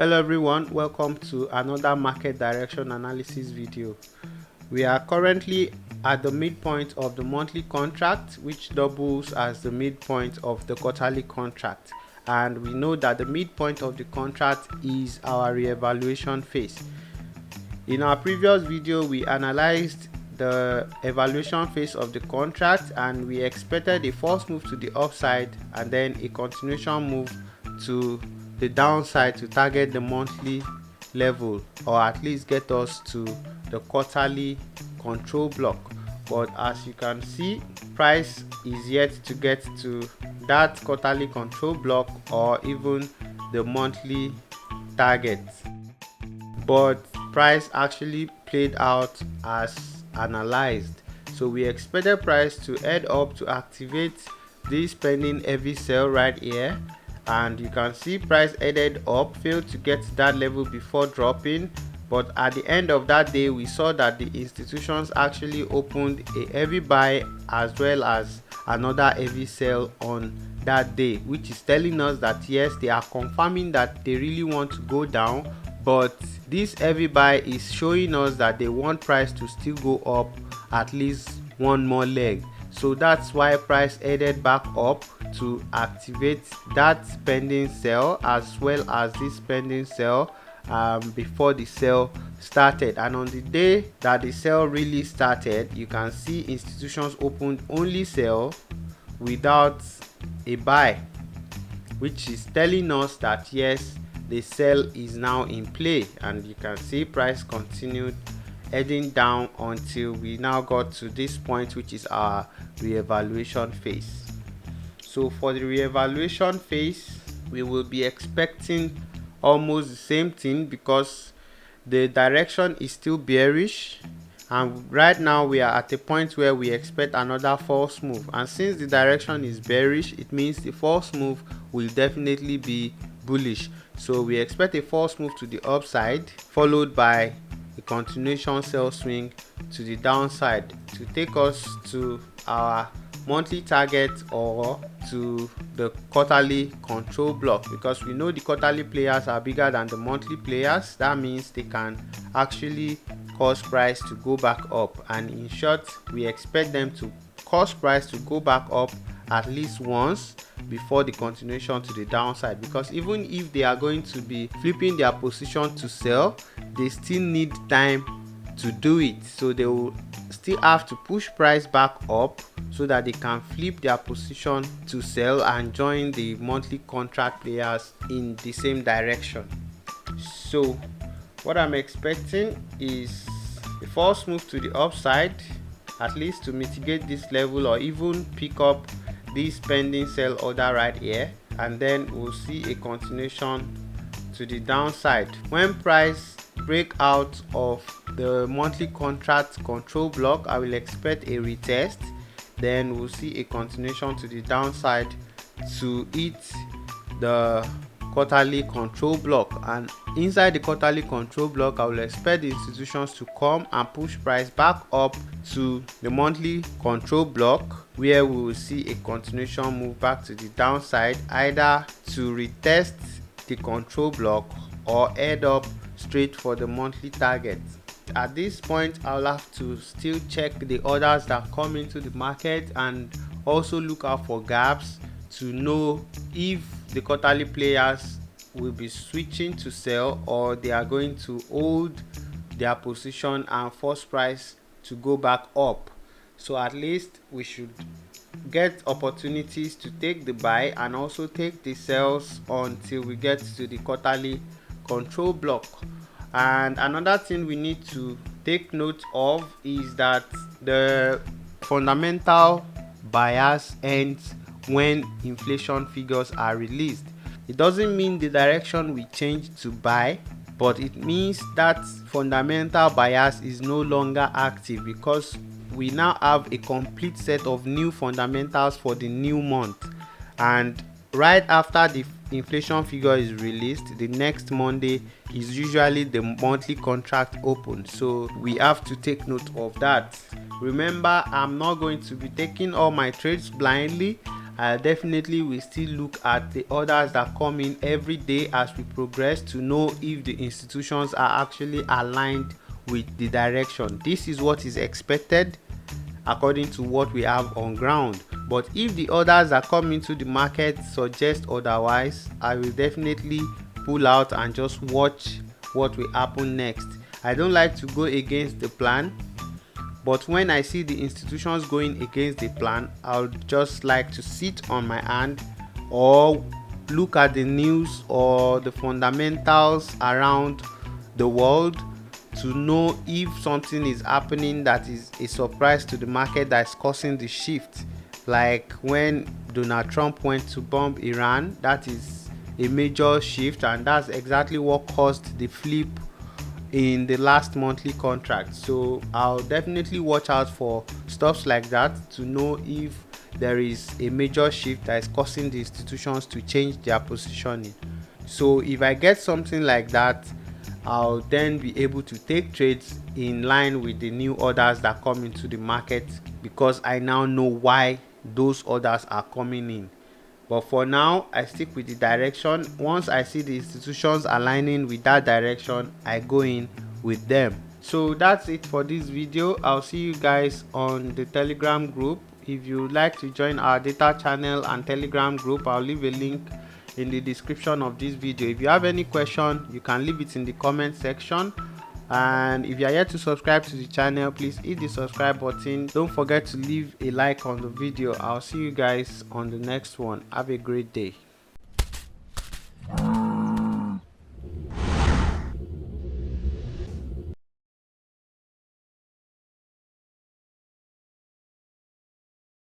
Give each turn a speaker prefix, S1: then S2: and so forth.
S1: Hello everyone, welcome to another market direction analysis video. We are currently at the midpoint of the monthly contract, which doubles as the midpoint of the quarterly contract, and we know that the midpoint of the contract is our reevaluation phase. In our previous video, we analyzed the evaluation phase of the contract and we expected a first move to the upside and then a continuation move to the downside to target the monthly level, or at least get us to the quarterly control block. But as you can see, price is yet to get to that quarterly control block or even the monthly target. But price actually played out as analyzed. So we expected price to head up to activate this pending heavy sell right here, and you can see price headed up, failed to get to that level before dropping. But at the end of that day, we saw that the institutions actually opened a heavy buy as well as another heavy sell on that day, which is telling us that yes, they are confirming that they really want to go down, but this heavy buy is showing us that they want price to still go up at least one more leg. So that's why price headed back up to activate that pending sell as well as this pending sell before the sell started. And on the day that the sell really started, you can see institutions opened only sell without a buy, which is telling us that yes, the sell is now in play. And you can see price continued heading down until we now got to this point, which is our reevaluation phase. So for the reevaluation phase, we will be expecting almost the same thing because the direction is still bearish, and right now we are at a point where we expect another false move. And since the direction is bearish, it means the false move will definitely be bullish. So we expect a false move to the upside followed by a continuation sell swing to the downside to take us to our monthly target or to the quarterly control block, because we know the quarterly players are bigger than the monthly players. That means they can actually cause price to go back up, and in short, we expect them to cause price to go back up at least once before the continuation to the downside, because even if they are going to be flipping their position to sell, they still need time to do it. So they will still have to push price back up so that they can flip their position to sell and join the monthly contract players in the same direction. So what I'm expecting is a false move to the upside, at least to mitigate this level or even pick up this pending sell order right here, and then we'll see a continuation to the downside. When price break out of the monthly contract control block, I will expect a retest, then we'll see a continuation to the downside to hit the quarterly control block. And inside the quarterly control block, I will expect the institutions to come and push price back up to the monthly control block, where we will see a continuation move back to the downside, either to retest the control block or head up straight for the monthly target. At this point, I'll have to still check the orders that come into the market and also look out for gaps to know if the quarterly players will be switching to sell or they are going to hold their position and force price to go back up. So at least we should get opportunities to take the buy and also take the sells until we get to the quarterly control block. And another thing we need to take note of is that the fundamental bias ends when inflation figures are released. It doesn't mean the direction we change to buy, but it means that fundamental bias is no longer active because we now have a complete set of new fundamentals for the new month. And right after the inflation figure is released, the next Monday is usually the monthly contract open, so we have to take note of that. Remember, I'm not going to be taking all my trades blindly. I definitely will still look at the orders that come in every day as we progress to know if the institutions are actually aligned with the direction. This is what is expected according to what we have on ground. But if the orders that come into the market suggest otherwise, I will definitely pull out and just watch what will happen next. I don't like to go against the plan, but when I see the institutions going against the plan, I'll just like to sit on my hand or look at the news or the fundamentals around the world to know if something is happening that is a surprise to the market that is causing the shift. Like when Donald Trump went to bomb Iran, that is a major shift, and that's exactly what caused the flip in the last monthly contract. So I'll definitely watch out for stuffs like that to know if there is a major shift that is causing the institutions to change their positioning. So if I get something like that, I'll then be able to take trades in line with the new orders that come into the market, because I now know why those orders are coming in. But for now, I stick with the direction. Once I see the institutions aligning with that direction, I go in with them. So that's it for this video. I'll see you guys on the Telegram group. If you would like to join our data channel and Telegram group, I'll leave a link in the description of this video. If you have any question, you can leave it in the comment section. And if you are yet to subscribe to the channel, please hit the subscribe button. Don't forget to leave a like on the video. I'll see you guys on the next one. Have a great day.